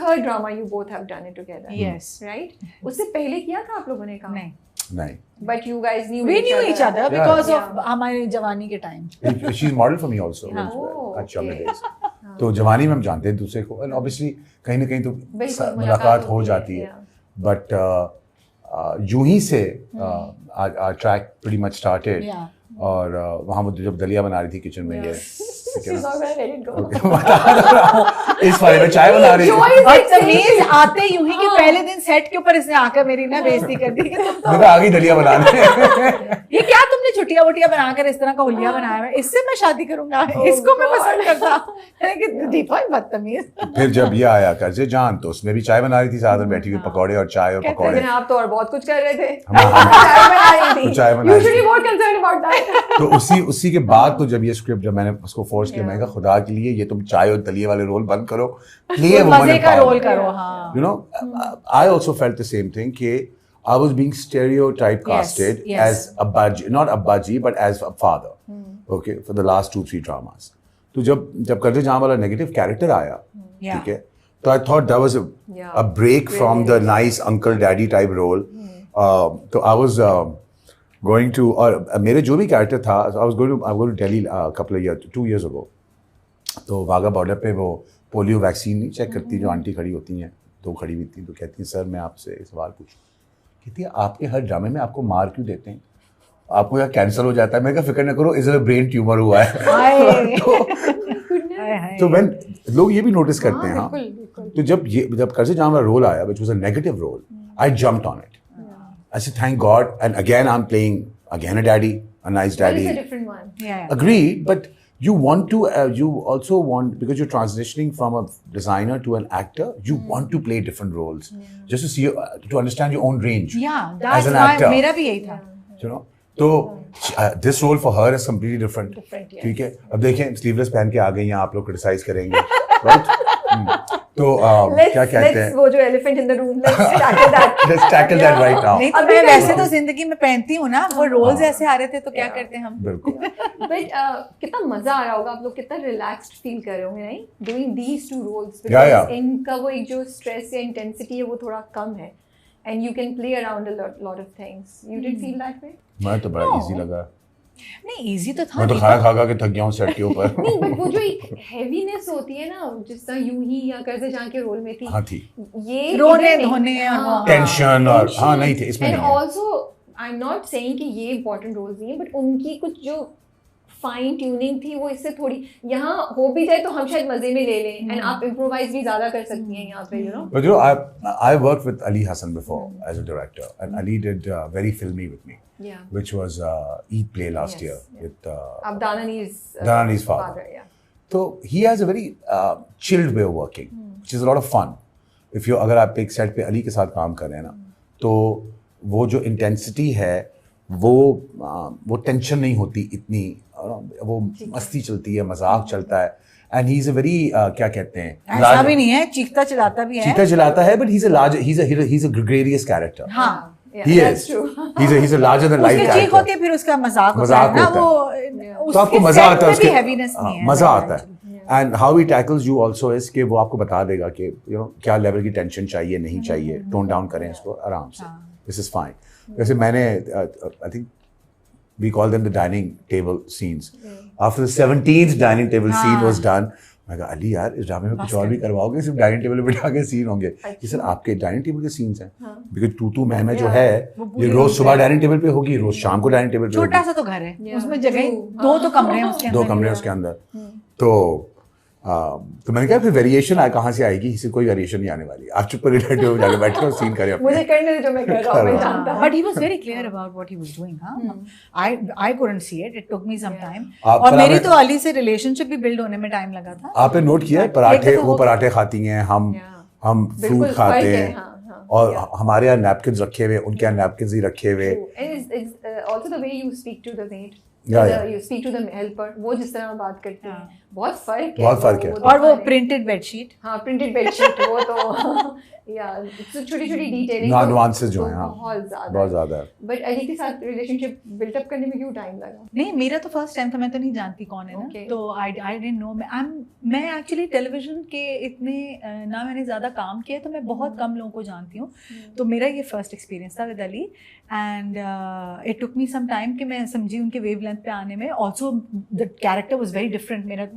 third drama you both have done it together. Yes. Right? उससे पहले किया था आप लोगों ने काम? नहीं. But you guys knew We knew each other because of Yeah. हमारे जवानी के time. She's model for me also. Oh, अच्छा okay. में days. तो जवानी में हम जानते हैं दूसरे को, and obviously कहीं ना कहीं तो बिल्कुल, मुलाकात हो जाती है. yeah. But यूं ही से our track pretty much started. Yeah. और वहाँ वो जब दलिया बना रही थी किचन में ये She's not gonna let it go. इस बारे में चाय बना रही थी. बदतमीज आते यूं ही कि पहले दिन सेट के ऊपर इसने आकर मेरी ना बेइज्जती कर दी कि तुम तो मैं आगे दलिया बनाने. ये क्या तुमने छुट्टियां वुट्टियां बनाकर इस तरह का हुलिया बनाया है, इससे मैं शादी करूंगा, इसको मैं पसंद करता. मैंने कि दीपा बदतमीज. फिर जब ये आया कर्जे जान तो उसमें भी चाय बना रही थी साथ में बैठी हुई, पकौड़े और चाय और पकौड़े. लेकिन आप तो और बहुत कुछ कर रहे थे. चाय बना रही Usually थी. बहुत concerned about that. तो उसी के बाद तो जब ये स्क्रिप्ट जब मैंने उसको फोर्स किया, मैंने कहा खुदा के लिए ये तुम चाय और दलिए वाले रोल बंद करो, प्ले मजे का रोल करो. हाँ. You know, I also felt the same thing कि I was being stereotype casted as a budgie, not a budgie, but as a father. Okay, for the last 2-3 dramas. तो जब कर्जे जान वाला नेगेटिव कैरेक्टर आया, ठीक है, तो I thought that was a break from the nice uncle daddy type role. तो I was going to, और मेरे जो भी कैरेक्टर था, I was going to Delhi a couple of years, 2 years ago. तो वाघा बॉर्डर पे वो पोलियो वैक्सीन नहीं चेक करती जो आंटी खड़ी होती हैं, तो खड़ी हुई थी, तो कहती हैं सर मैं आपसे एक सवाल पूछूं. कहती है आपके हर ड्रामे में आपको मार क्यों देते हैं, आपको या कैंसर हो जाता है. मैं क्या फिक्र न करो, इधर ब्रेन ट्यूमर हुआ है. तो व्हेन लोग ये भी नोटिस करते हैं. हाँ, तो जब कर्जे जान वाला रोल आया, which was a negative role, I jumped on it. I said thank God, and again I am playing again a daddy, a nice daddy. It's a different one. Agreed, but you want to, you also want, because you're transitioning from a designer to an actor, you want to play different roles, just to see, to understand your own range. Yeah, as that's an why actor. मेरा भी यही था. You know, तो this role for her is completely different. Different, yes. ठीक है, अब देखें sleeveless पहन के आ गई हैं, आप लोग क्रिटिसाइज करेंगे, right? तो क्या कहते हैं, वो जो elephant in the room, let's tackle that. let's tackle that right now. नहीं तो मैं वैसे तो जिंदगी में पहनती हूँ ना, वो रोल्स ऐसे आ रहे थे तो क्या करते हम. बिल्कुल. But कितना मजा आ रहा होगा, आप लोग कितना relaxed feel कर रहे होंगे, नहीं? Doing these two roles, Yeah. because इनका वो एक जो stress या intensity है वो थोड़ा कम है, and you can play around a lot of things. You did feel that way? मैं तो बड़ा इजी लगा. नहीं इजी तो था. मैं तो खाना खा के थक गया हूँ सेट के ऊपर. नहीं, but वो जो एक heaviness होती है ना, जिस तरह यूं ही या कर्जे जान के रोल में थी. हाँ थी. ये रोने धोने और टेंशन और हाँ नहीं थे इसमें. And नहीं है. also, I'm not saying कि ये important roles नहीं है, but उनकी कुछ जो फाइन ट्यूनिंग थी वो इससे थोड़ी यहाँ हो भी जाए तो हम शायद मजे में ले लें, एंड आप इम्प्रोवाइज भी ज्यादा कर सकती हैं यहाँ पे, you know. But you know, I worked with Ali Hassan before as a director, and Ali did very filmy with me, Yeah. which was Eid Play last Yes, year yeah. with अब Danani's Danani's father. Yeah. So he has a very chilled way of working, which is a lot of fun. If you अगर आप एक set पे अली के साथ काम कर रहे हैं ना, तो वो जो इंटेंसिटी है वो टेंशन नहीं होती इतनी, वो मस्ती चलती है, मजाक चलता है, and he is a very क्या कहते हैं, ऐसा भी नहीं है, चीखता चिल्लाता भी है. चीता चिल्लाता है, but he's a large, he's a gregarious character. हाँ. Yeah, He that's is. true. He's a larger than life उसकी character. चीख होती है, फिर उसका मजाक होता है ना, वो तो आपको मजा आता है उसके, हैवीनेस नहीं है, मजा आता है. And how he tackles you also is कि वो आपको बता देगा कि यू नो क्या लेवल की टेंशन चाहिए, नहीं चाहिए, टोन डाउन करें इसको आराम से, दिस इज फाइन. वैसे मैंने I think we call them the dining table scenes. After the 17th dining table scene was done, मैं कहा अली यार इस ड्रामे में कुछ और भी करवाओगे, सिर्फ डाइनिंग टेबल पे बिठा के सीन होंगे. ये सर आपके डाइनिंग टेबल के सीन्स हैं, बिकॉज तू मैं जो है ये रोज सुबह डाइनिंग टेबल पे होगी, रोज शाम को डाइनिंग टेबल पे होगी. छोटा सा तो घर है, उसमें जगह दो तो कमरे हैं उसके अंदर, 2 कमरे उसके अंदर. तो मैंने कहा फिर वेरिएशन कहाँ से आएगी, इससे कोई वेरिएशन नहीं आने वाली, आप चुप कर जाके बैठे और सीन करें. मुझे करने दे जो मैं कर रहा हूँ, मैं जानता हूँ. But he was very clear about what he was doing. I couldn't see it. It took me some time. आप और पर मेरी आपने- तो अली से रिलेशनशिप भी बिल्ड होने में टाइम लगा था. आपने नोट किया है पराठे, वो पराठे खाती हैं, हम बिल्कुल फ्रूट खाते फर्क है, हैं, हाँ, और हमारे यहाँ नैपकिन्स रखे हुए, उनके यहाँ नैपकिन्स ही रखे हुए. And it's also the way you speak to the maid. Yeah, yeah. You speak to the helper, वो जिस तरह बात करते हैं, बहुत फर्क है. बहुत फर्क है. और वो प्रिंटेड बेडशीट. हाँ, प्रिंटेड बेडशीट, वो तो या छोटी-छोटी डिटेलिंग नुआंसेस जो हैं, हाँ, बहुत ज़्यादा है। बट अली के साथ रिलेशनशिप बिल्ट अप करने में क्यों टाइम लगा? नहीं, मेरा तो फर्स्ट टाइम था, मैं तो नहीं जानती कौन है ना, Okay. तो आई डिडंट नो। मैं एक्चुअली टेलीविजन के इतने ना मैंने ज़्यादा काम किया, तो मैं बहुत कम लोगों को जानती हूँ, तो मेरा ये फर्स्ट एक्सपीरियंस था with Ali, and it took me some time कि मैं समझी उनके वेवलेंथ पे आने में। Also the character was very different. मेरा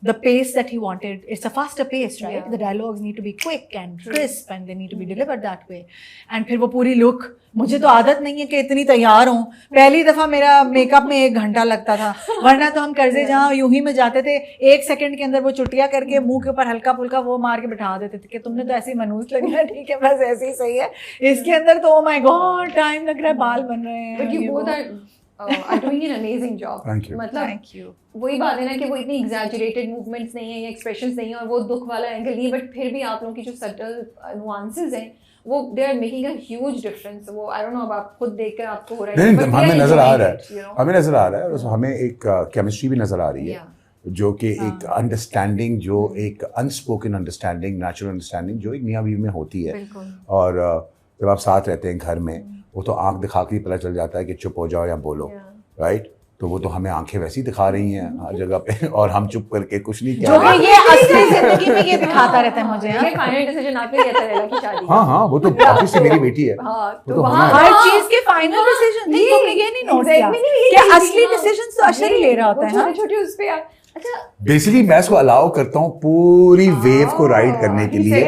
the pace that he wanted, it's a faster pace, right? The dialogues need to be quick and crisp and they need to be delivered that way. And फिर वो पूरी look, मुझे तो आदत नहीं है कि इतनी तैयार हूँ। पहली दफ़ा मेरा मेकअप में 1 घंटा लगता था, वरना तो हम कर्जे जहाँ यूं ही में जाते थे, 1 सेकंड के अंदर वो चुटिया करके मुंह के ऊपर हल्का फुल्का वो मार के बिठा देते थे कि तुमने तो ऐसी मनूस लगी है, ठीक है बस ऐसे ही सही है। इसके अंदर तो ओ माय गॉड टाइम लग रहा है, बाल बन रहे हैं। But you both are doing an amazing job. Thank you. मतलब थैंक यू। वही बात है ना कि वो इतनी एग्जैजरेटेड मूवमेंट्स नहीं है या एक्सप्रेशंस नहीं है और वो दुख वाला एंगल नहीं है, बट फिर भी आप लोगों की जो सटल नुआंसेस हैं वो they are making a huge difference. वो आई डोंट नो अब आप खुद देखकर आपको हो रहा है, नहीं, but we हमें are नजर आ enjoying रहा it, you है, know? हमें नजर आ रहा है, और हमें एक केमिस्ट्री भी नजर आ रही है, Yeah. जो कि एक अंडरस्टैंडिंग, जो एक अनस्पोकन अंडरस्टैंडिंग, नेचुरल अंडरस्टैंडिंग जो एक मियां बीवी में होती है। बिल्कुल। और जब आप साथ रहते हैं घर में, वो तो आंख दिखा के ही पता चल जाता है कि चुप हो जाओ या बोलो, Yeah. राइट? तो वो तो हमें आंखें वैसी दिखा रही हैं हर जगह पे, और हम चुप करके कुछ नहीं जो कह रहे। कि ये असली जिंदगी में ये दिखाता रहता है मुझे। ये फाइनल डिसीजन आपने लिया था लैला की शादी का। हाँ हाँ, वो तो ऑब्वियसली मेरी बेटी है। हाँ, वो तो होना वहाँ है। हर चीज के फाइनल डिसीजन ये- तुमने ये नहीं नोट किया Exactly, नहीं, कि ये असली हाँ। डिसीजंस तो अशर ही ले रहा होता है। हाँ? छोटे-छोटे उस पे अच्छा बेसिकली मैं इसको अलाउ करता हूँ पूरी वेव को राइड करने के लिए,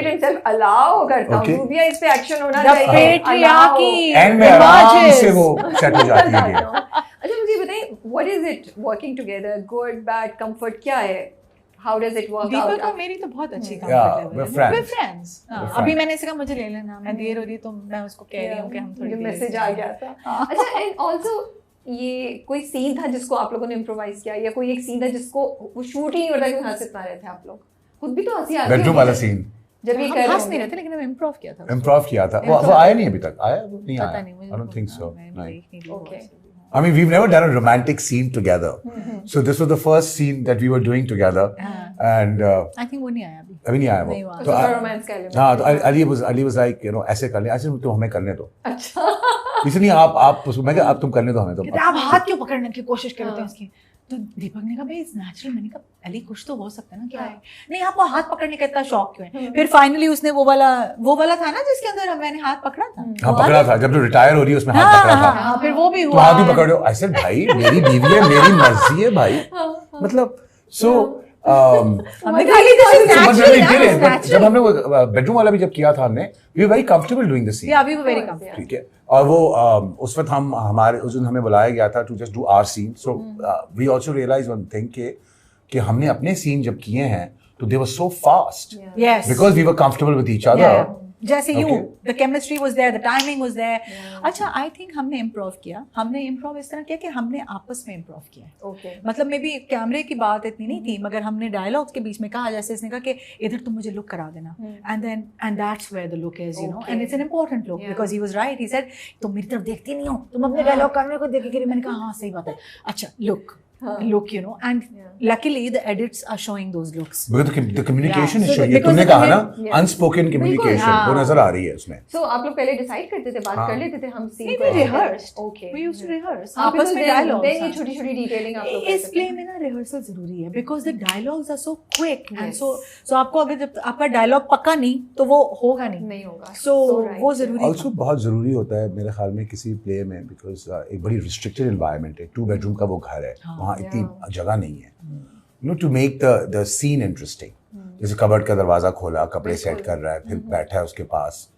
अलाउ करता हूँ, Okay. रूबिया इस पे एक्शन होना The चाहिए, patriarchy एंड में आराम emerges. से वो सेट हो जाती है game। अच्छा मुझे बताइए, what is it working together, good bad comfort क्या है, how does it work Deepak out? और मेरी तो बहुत अच्छी Yeah, कंफर्ट we're है। friends. We're friends. हाँ, We're अभी friends. मैंने इसका मुझे ले लेना, मैं देर हो रही तो मैं उसको कह रही हूँ कि हम थोड़ी देर मैसेज से- आ गया था। अच्छा, एंड आल्सो ये कोई सीन था जिसको आप लोगों ने इम्प्रोवाइज किया, या कोई एक सीन था जिसको वो शूट ही नहीं होता कि हंस इतना रहे थे आप लोग? खुद भी तो हंसी आ रही बेडरूम वाला सीन जब ये हम कर रहे हंस नहीं होंगे। रहे थे, लेकिन हम इम्प्रोव किया था। इम्प्रोव किया था, वो आया नहीं अभी तक, आया वो नहीं पता आया, नहीं मुझे, I don't think so. Okay. I mean, we've never done a romantic scene together. So this was the first scene that we were doing together, and I think वो नहीं आया अभी। अभी नहीं आया वो। नहीं हुआ। तो थोड़ा रोमांस का element। हाँ, तो Ali was like, you know, ऐसे कर ले, ऐसे तो हमें करने दो। अच्छा इसलिए आप मैं क्या, आप तुम करने दो हमें तो। कहते हैं, आप हाथ क्यों पकड़ने की कोशिश करते हैं उसकी? तो दीपक ने कहा भाई इट्स नेचुरल। मैंने कहा अली कुछ तो हो सकता है ना, क्या है? नहीं, आपको हाथ पकड़ने का इतना शौक क्यों है? फिर फाइनली उसने वो वाला था ना जिसके अंदर मैंने हाथ पकड़ा था। हाँ, पकड़ा था, जब जो रिटायर हो रही है उसमें हाथ पकड़ा था। हाँ, फिर वो भी तो हुआ। हाथ भी पकड़ लो। I said, भाई मेरी बीवी है, मेरी मर्जी है भाई, मतलब so हमने कहा ये this is so but when we did it, but natural. जब हमने वो बेडरूम वाला भी जब किया था हमने, we were very comfortable doing the scene. Yeah, we were very comfortable. ठीक है, और वो उस वक्त उस दिन हमें बुलाया गया था to just do our scene. So we also realized one thing कि हमने अपने सीन जब किए हैं तो they were so fast Yes. because we were comfortable with each other. Yeah. जैसे you, Okay. the chemistry was there, the timing was there. अच्छा, I think हमने improv किया। हमने improv इस तरह किया कि हमने आपस में improv किया है। ओके मतलब मे बी कैमरे की बात इतनी नहीं थी, मगर हमने डायलॉग्स के बीच में कहा, जैसे इसने कहा कि इधर तुम मुझे लुक करा देना, and that's where the look is, you know, and it's an important look because he was right. He said तुम मेरी तरफ देखती नहीं हो, तुम अपने डायलॉग कैमरे को देख के। मैंने कहा हाँ सही बात है, अच्छा look, you know, and luckily the edits are showing those looks. Because the communication Yeah. is So showing. because तुमने the कहा ना Yeah. unspoken communication, हाँ. वो नजर आ रही है उसमें। सो आप लोग पहले डिसाइड करते थे, बात हाँ. कर लेते थे हम सीन नहीं, को we ऐसे rehearsed. करते? Okay. We used to rehearse. हाँ, आपस because में then- dialogues, then ये हाँ. छोटी-छोटी डिटेलिंग आप लोग इस करते प्ले थे। में ना रिहर्सल जरूरी है because the dialogues are so quick and Yes. So आपको अगर जब आपका डायलॉग पक्का नहीं तो वो होगा नहीं होगा। सो right. वो जरूरी ऑल्सो बहुत ज़रूरी होता है मेरे ख्याल में किसी प्ले में, बिकॉज एक बड़ी रिस्ट्रिक्टेड इन्वायरमेंट है, 2 बेडरूम का वो घर है, वहाँ इतनी जगह नहीं है, you know, to make the scene interesting. जैसे कबर्ड का दरवाजा खोला, कपड़े सेट कर रहा है, फिर बैठा है उसके पास,